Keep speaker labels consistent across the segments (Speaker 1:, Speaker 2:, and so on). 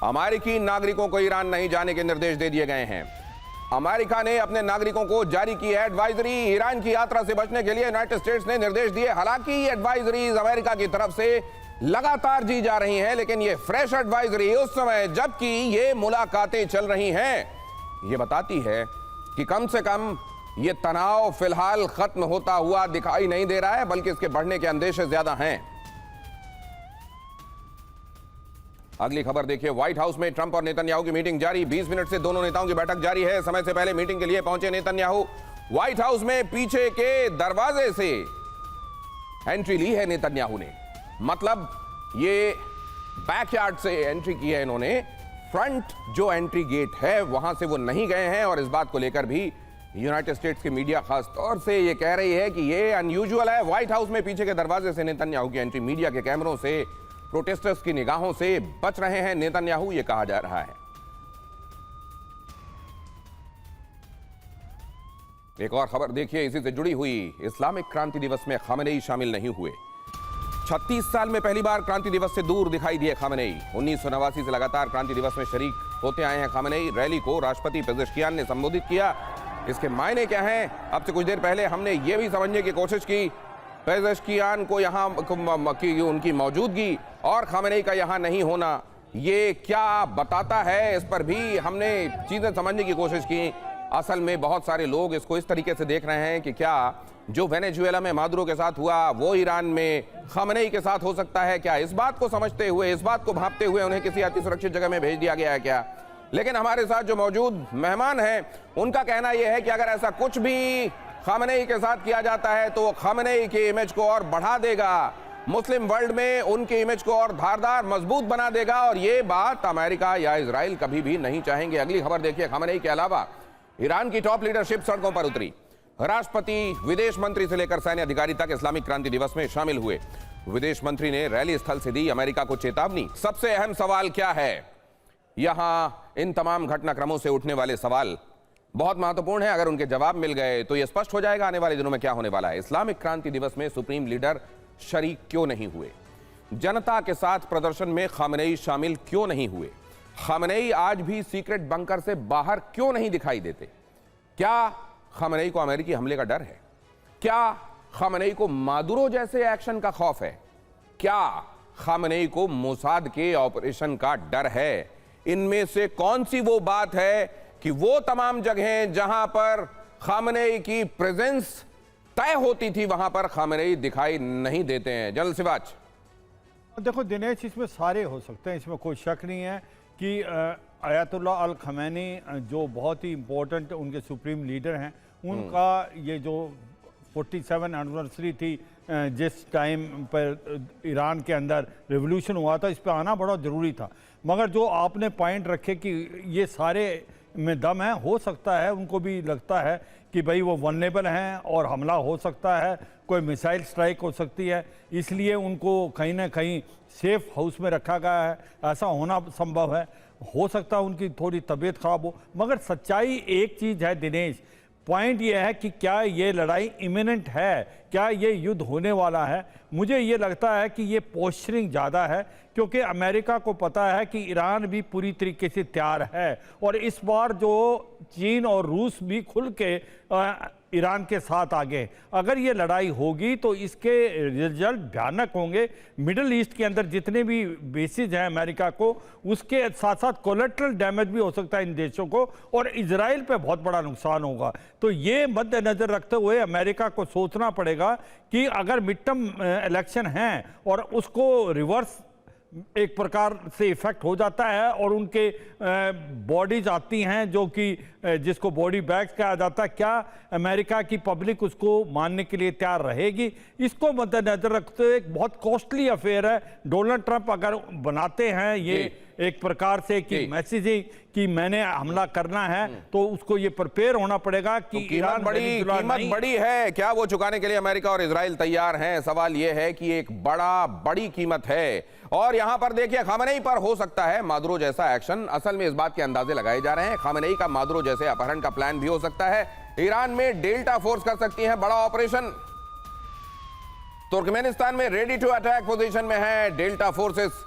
Speaker 1: अमेरिकी नागरिकों को ईरान नहीं जाने के निर्देश दे दिए गए हैं। अमेरिका ने अपने नागरिकों को जारी की है एडवाइजरी। ईरान की यात्रा से बचने के लिए यूनाइटेड स्टेट्स ने निर्देश दिए। हालांकि ये एडवाइजरीज अमेरिका की तरफ से लगातार दी जा रही हैं, लेकिन ये फ्रेश एडवाइजरी उस समय जबकि ये मुलाकातें चल रही हैं, ये बताती है कि कम से कम ये तनाव फिलहाल खत्म होता हुआ दिखाई नहीं दे रहा है, बल्कि इसके बढ़ने के अंदेशे ज्यादा हैं। अगली खबर देखिए, व्हाइट हाउस में ट्रंप और नेतन्याहू की मीटिंग जारी। 20 मिनट से दोनों नेताओं की बैठक जारी है। समय से पहले मीटिंग के लिए पहुंचे नेतन्याहू। व्हाइट हाउस में पीछे के दरवाजे से एंट्री ली है नेतन्याहू ने, मतलब ये बैकयार्ड से एंट्री की है इन्होंने। फ्रंट जो एंट्री गेट है वहां से वो नहीं गए हैं, और इस बात को लेकर भी यूनाइटेड स्टेट्स की मीडिया खास तौर से ये कह रही है कि ये अनयूजुअल है। व्हाइट हाउस में पीछे के दरवाजे से नेतन्याहू की एंट्री, मीडिया के कैमरों से, प्रोटेस्टर्स की निगाहों से बच रहे हैं नेतन्याहू, ये कहा जा रहा है। एक और खबर देखिए इसी से जुड़ी हुई। इस्लामिक क्रांति दिवस में खामेनेई शामिल नहीं हुए। 36 साल में पहली बार क्रांति दिवस से दूर दिखाई दिए खामेनेई। 1989 से लगातार क्रांति दिवस में शरीक होते आए हैं खामेनेई। रैली को राष्ट्रपति पेजेश्कियान ने संबोधित किया। इसके मायने क्या हैं? अब से कुछ देर पहले हमने ये भी समझने की कोशिश की पेजेश्कियान को यहाँ की उनकी मौजूदगी और खामेनेई का यहाँ नहीं होना ये क्या बताता है, इस पर भी हमने चीजें समझने की कोशिश की। असल में बहुत सारे लोग इसको इस तरीके से देख रहे हैं कि क्या जो वेनेजुएला में मादुरो के साथ हुआ वो ईरान में खामेनेई के साथ हो सकता है क्या? इस बात को समझते हुए, इस बात को भांपते हुए उन्हें किसी अति सुरक्षित जगह में भेज दिया गया है क्या? लेकिन हमारे साथ जो मौजूद मेहमान हैं उनका कहना यह है कि अगर ऐसा कुछ भी खामेनेई के साथ किया जाता है तो वो खामेनेई की इमेज को और बढ़ा देगा, मुस्लिम वर्ल्ड में उनकी इमेज को और धारदार मजबूत बना देगा, और ये बात अमेरिका या इजराइल कभी भी नहीं चाहेंगे। अगली खबर देखिए, खामेनेई के अलावा ईरान की टॉप लीडरशिप सड़कों पर उतरी। राष्ट्रपति, विदेश मंत्री से लेकर सैन्य अधिकारी तक इस्लामिक क्रांति दिवस में शामिल हुए। विदेश मंत्री ने रैली स्थल से दी अमेरिका को चेतावनी। सबसे अहम सवाल क्या है? यहां इन तमाम घटनाक्रमों से उठने वाले सवाल बहुत महत्वपूर्ण है। अगर उनके जवाब मिल गए तो यह स्पष्ट हो जाएगा आने वाले दिनों में क्या होने वाला है। इस्लामिक क्रांति दिवस में सुप्रीम लीडर शरीक क्यों नहीं हुए? जनता के साथ प्रदर्शन में खामेनेई शामिल क्यों नहीं हुए? खामेनेई आज भी सीक्रेट बंकर से बाहर क्यों नहीं दिखाई देते? क्या खामेनेई को अमेरिकी हमले का डर है? क्या खामेनेई को मादुरो जैसे एक्शन का खौफ है? क्या खामेनेई को मोसाद के ऑपरेशन का डर है? इनमें से कौन सी वो बात है कि वो तमाम जगहें जहां पर खामेनेई की प्रेजेंस तय होती थी वहां पर खामेनेई दिखाई नहीं देते हैं? जनरल सिवाच।
Speaker 2: देखो दिनेश, इसमें सारे हो सकते हैं, इसमें कोई शक नहीं है कि अयातुल्लाह अल खमैनी जो बहुत ही इम्पोर्टेंट उनके सुप्रीम लीडर हैं, उनका ये जो 47 एनिवर्सरी थी जिस टाइम पर ईरान के अंदर रेवोल्यूशन हुआ था, इस पर आना बड़ा ज़रूरी था। मगर जो आपने पॉइंट रखे कि ये सारे में दम है, हो सकता है उनको भी लगता है कि भाई वो वल्नरेबल हैं और हमला हो सकता है, कोई मिसाइल स्ट्राइक हो सकती है, इसलिए उनको कहीं ना कहीं सेफ हाउस में रखा गया है। ऐसा होना संभव है, हो सकता है उनकी थोड़ी तबीयत खराब हो। मगर सच्चाई एक चीज़ है दिनेश, पॉइंट ये है कि क्या ये लड़ाई इमिनेंट है, क्या ये युद्ध होने वाला है? मुझे ये लगता है कि ये पोस्चरिंग ज़्यादा है, क्योंकि अमेरिका को पता है कि ईरान भी पूरी तरीके से तैयार है, और इस बार जो चीन और रूस भी खुल के ईरान के साथ आगे, अगर ये लड़ाई होगी तो इसके रिजल्ट भयानक होंगे। मिडिल ईस्ट के अंदर जितने भी बेसिस हैं अमेरिका को, उसके साथ साथ कोलेट्रल डैमेज भी हो सकता है इन देशों को, और इजराइल पे बहुत बड़ा नुकसान होगा। तो ये मद्देनजर रखते हुए अमेरिका को सोचना पड़ेगा कि अगर मिड टर्म इलेक्शन हैं और उसको रिवर्स एक प्रकार से इफेक्ट हो जाता है और उनके बॉडीज आती हैं जो कि जिसको बॉडी बैग्स कहा जाता है, क्या अमेरिका की पब्लिक उसको मानने के लिए तैयार रहेगी? इसको मद्देनजर रखते हुए एक बहुत कॉस्टली अफेयर है। डोनाल्ड ट्रंप अगर बनाते हैं ये एक प्रकार से कि मैसेजिंग कि मैंने हमला करना है, तो उसको ये प्रिपेयर होना पड़ेगा कि
Speaker 1: तो कीमत बड़ी है क्या वो चुकाने के लिए अमेरिका और इजराइल तैयार हैं? सवाल ये है कि एक बड़ी कीमत है। और यहां पर देखिए, खामेनेई पर हो सकता है मादुरो जैसा एक्शन। असल में इस बात के अंदाजे लगाए जा रहे हैं, खामेनेई का मादुरो जैसे अपहरण का प्लान भी हो सकता है। ईरान में डेल्टा फोर्स कर सकती है बड़ा ऑपरेशन। तुर्कमेनिस्तान में रेडी टू अटैक पोजीशन में है delta forces.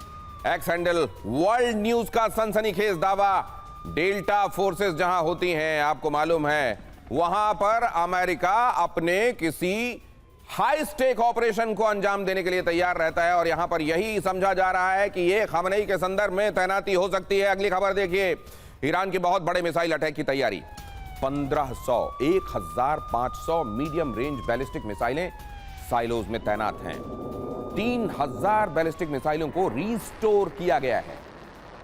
Speaker 1: X handle world news का सनसनीखेज दावा, डेल्टा फोर्सेस जहां होती हैं, आपको मालूम है वहां पर अमेरिका अपने किसी हाई स्टेक ऑपरेशन को अंजाम देने के लिए तैयार रहता है और यहां पर यही समझा जा रहा है कि यह खamenei के संदर्भ में तैनाती हो सकती है। अगली खबर देखिए, ईरान की बहुत बड़े मिसाइल अटैक की तैयारी। 1500 मीडियम रेंज बैलिस्टिक मिसाइलें साइलोज में तैनात हैं। 3000 बैलिस्टिक मिसाइलों को रीस्टोर किया गया है।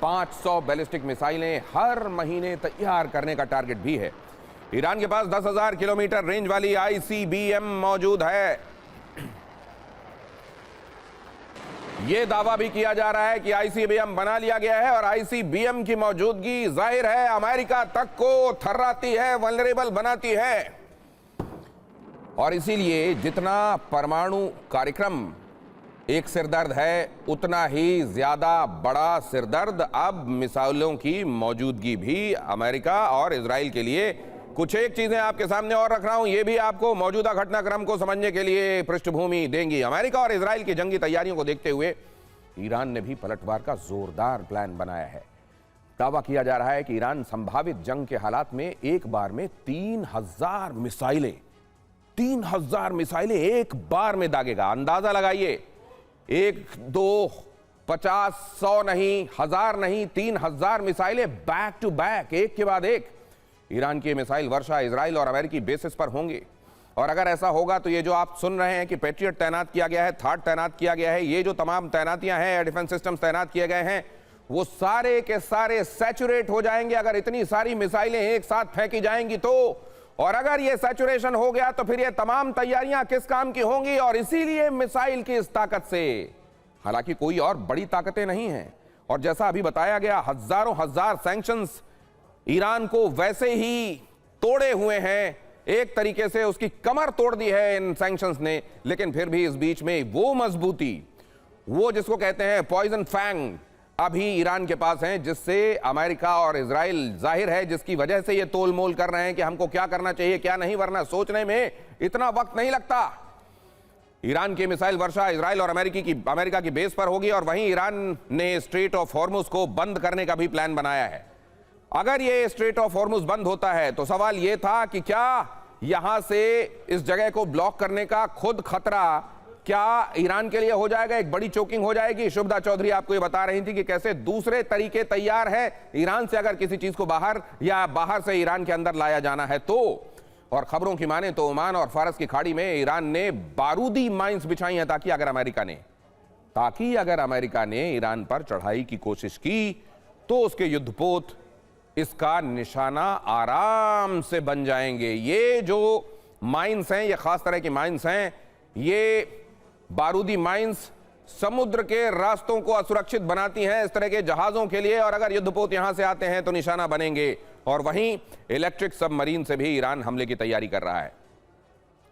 Speaker 1: 500 बैलिस्टिक मिसाइलें हर महीने तैयार करने का टारगेट भी है। ईरान के पास 10,000 किलोमीटर रेंज वाली आईसीबीएम मौजूद है। यह दावा भी किया जा रहा है कि आईसीबीएम बना लिया गया है और आईसीबीएम की मौजूदगी जाहिर है अमेरिका तक को थर्राती है, वल्नरेबल बनाती है। और इसीलिए जितना परमाणु कार्यक्रम एक सिरदर्द है, उतना ही ज्यादा बड़ा सिरदर्द अब मिसाइलों की मौजूदगी भी अमेरिका और इजराइल के लिए। कुछ एक चीजें आपके सामने और रख रहा हूं, ये भी आपको मौजूदा घटनाक्रम को समझने के लिए पृष्ठभूमि देंगी। अमेरिका और इजराइल की जंगी तैयारियों को देखते हुए ईरान ने भी पलटवार का जोरदार प्लान बनाया है। दावा किया जा रहा है कि ईरान संभावित जंग के हालात में एक बार में 3000 मिसाइलें एक बार में दागेगा। अंदाजा लगाइए, 1, 2, 50, 100 नहीं, 1000 नहीं, 3000 मिसाइलें बैक टू बैक, एक के बाद एक। ईरान की मिसाइल वर्षा इजराइल और अमेरिकी बेसिस पर होंगे। और अगर ऐसा होगा तो ये जो आप सुन रहे हैं कि पैट्रियट तैनात किया गया है, थार्ड तैनात किया गया है, ये जो तमाम तैनातियां हैं, एयर डिफेंस सिस्टम्स तैनात किए गए हैं, वो सारे के सारे सैचुरेट हो जाएंगे अगर इतनी सारी मिसाइलें एक साथ फेंकी जाएंगी तो। और अगर ये सैचुरेशन हो गया तो फिर ये तमाम तैयारियां किस काम की होंगी। और इसीलिए मिसाइल की इस ताकत से, हालांकि कोई और बड़ी ताकतें नहीं हैं, और जैसा अभी बताया गया हजारों हजार सैंक्शंस ईरान को वैसे ही तोड़े हुए हैं, एक तरीके से उसकी कमर तोड़ दी है इन सैंक्शंस ने। लेकिन फिर भी इस बीच में वो मजबूती, वो जिसको कहते हैं पॉइजन फैंग, अभी ईरान के पास है, जिससे अमेरिका और इजराइल जाहिर है जिसकी वजह से ये तोल मोल कर रहे हैं कि हमको क्या करना चाहिए क्या नहीं, वरना सोचने में इतना वक्त नहीं लगता। ईरान की मिसाइल वर्षा इजराइल और अमेरिका की बेस पर होगी और वहीं ईरान ने स्ट्रेट ऑफ हॉर्मुज को बंद करने का भी प्लान बनाया है। अगर ये स्ट्रेट ऑफ हॉर्मुज बंद होता है तो सवाल ये था कि क्या यहां से इस जगह को ब्लॉक करने का खुद खतरा क्या ईरान के लिए हो जाएगा, एक बड़ी चोकिंग हो जाएगी। शुभदा चौधरी आपको ये बता रही थी कि कैसे दूसरे तरीके तैयार है ईरान से अगर किसी चीज को बाहर या बाहर से ईरान के अंदर लाया जाना है तो। और खबरों की माने तो ओमान और फारस की खाड़ी में ईरान ने बारूदी माइंस बिछाई हैं ताकि अगर अमेरिका ने ईरान पर चढ़ाई की कोशिश की तो उसके युद्धपोत इसका निशाना आराम से बन जाएंगे। ये जो माइंस हैं, ये खास तरह की माइंस हैं, ये बारूदी माइंस समुद्र के रास्तों को असुरक्षित बनाती हैं इस तरह के जहाजों के लिए, और अगर युद्धपोत यहां से आते हैं तो निशाना बनेंगे। और वहीं इलेक्ट्रिक सबमरीन से भी ईरान हमले की तैयारी कर रहा है।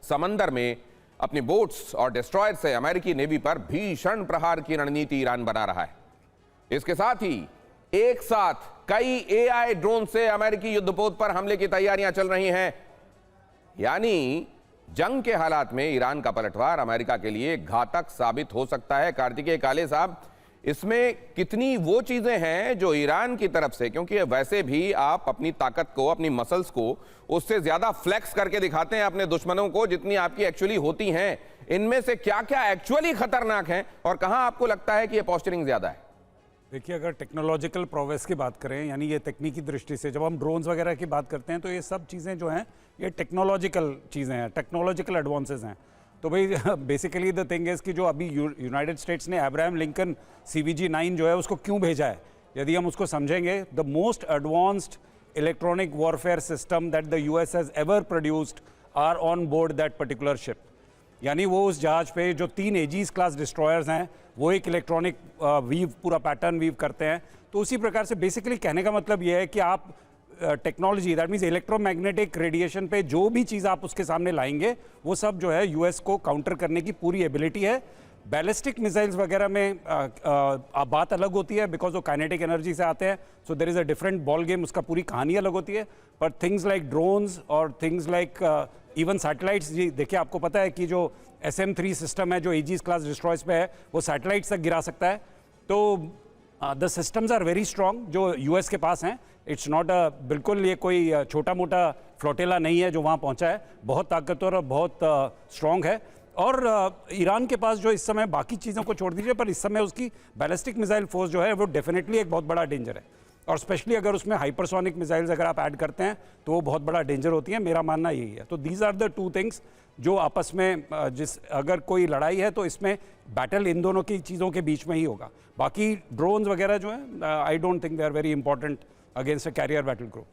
Speaker 1: समंदर में अपनी बोट्स और डिस्ट्रॉयर से अमेरिकी नेवी पर भीषण प्रहार की रणनीति ईरान बना रहा है। इसके साथ ही एक साथ कई एआई ड्रोन से अमेरिकी युद्धपोत पर हमले की तैयारियां चल रही हैं। यानी जंग के हालात में ईरान का पलटवार अमेरिका के लिए घातक साबित हो सकता है। कार्तिकेय काले साहब, इसमें कितनी वो चीजें हैं जो ईरान की तरफ से, क्योंकि वैसे भी आप अपनी ताकत को, अपनी मसल्स को उससे ज्यादा फ्लेक्स करके दिखाते हैं अपने दुश्मनों को जितनी आपकी एक्चुअली होती हैं, इनमें से क्या क्या एक्चुअली खतरनाक है और कहां आपको लगता है कि यह पोस्चरिंग ज्यादा है?
Speaker 3: देखिए, अगर टेक्नोलॉजिकल प्रोग्रेस की बात करें, यानी ये तकनीकी दृष्टि से जब हम ड्रोन्स वगैरह की बात करते हैं तो ये सब चीज़ें जो हैं ये टेक्नोलॉजिकल चीज़ें हैं, टेक्नोलॉजिकल एडवांसेस हैं। तो भाई बेसिकली द थिंग इज़ कि जो अभी यूनाइटेड स्टेट्स ने अब्राहम लिंकन CVG-9 जो है उसको क्यों भेजा है, यदि हम उसको समझेंगे, the most advanced electronic warfare system that the US has ever produced are on board that particular ship. यानी वो उस जहाज पे जो 3 एजीज क्लास डिस्ट्रॉयर्स हैं वो एक इलेक्ट्रॉनिक वीव, पूरा पैटर्न वीव करते हैं। तो उसी प्रकार से बेसिकली कहने का मतलब ये है कि आप technology, that means electromagnetic radiation पे जो भी चीज़ आप उसके सामने लाएंगे वो सब जो है US को काउंटर करने की पूरी एबिलिटी है। बैलिस्टिक मिसाइल्स वगैरह में बात अलग होती है बिकॉज वो काइनेटिक एनर्जी से आते हैं, so there is a different ball game, उसका पूरी कहानी अलग होती है। पर थिंग्स लाइक ड्रोन्स और थिंग्स लाइक इवन सैटेलाइट्स, जी देखिए आपको पता है कि जो SM-3 सिस्टम है जो एजीज क्लास डिस्ट्रॉयर्स पे है वो सैटेलाइट्स तक गिरा सकता है। तो the systems are very strong जो यूएस के पास हैं. इट्स नॉट बिल्कुल ये कोई छोटा मोटा फ्लोटेला नहीं है जो वहाँ पहुँचा है. बहुत ताकतवर और बहुत स्ट्रॉन्ग है. और ईरान के पास जो इस समय बाकी चीज़ों को छोड़ दीजिए, पर इस समय उसकी बैलिस्टिक मिसाइल फोर्स जो है वो डेफिनेटली एक बहुत बड़ा डेंजर है. और स्पेशली अगर उसमें हाइपरसोनिक मिसाइल्स अगर आप ऐड करते हैं तो वो बहुत बड़ा डेंजर होती है. मेरा मानना यही है. तो these are the two things जो आपस में अगर कोई लड़ाई है तो इसमें बैटल इन दोनों की चीज़ों के बीच में ही होगा. बाकी ड्रोन्स वगैरह जो है I don't think they are very important against a carrier battle group.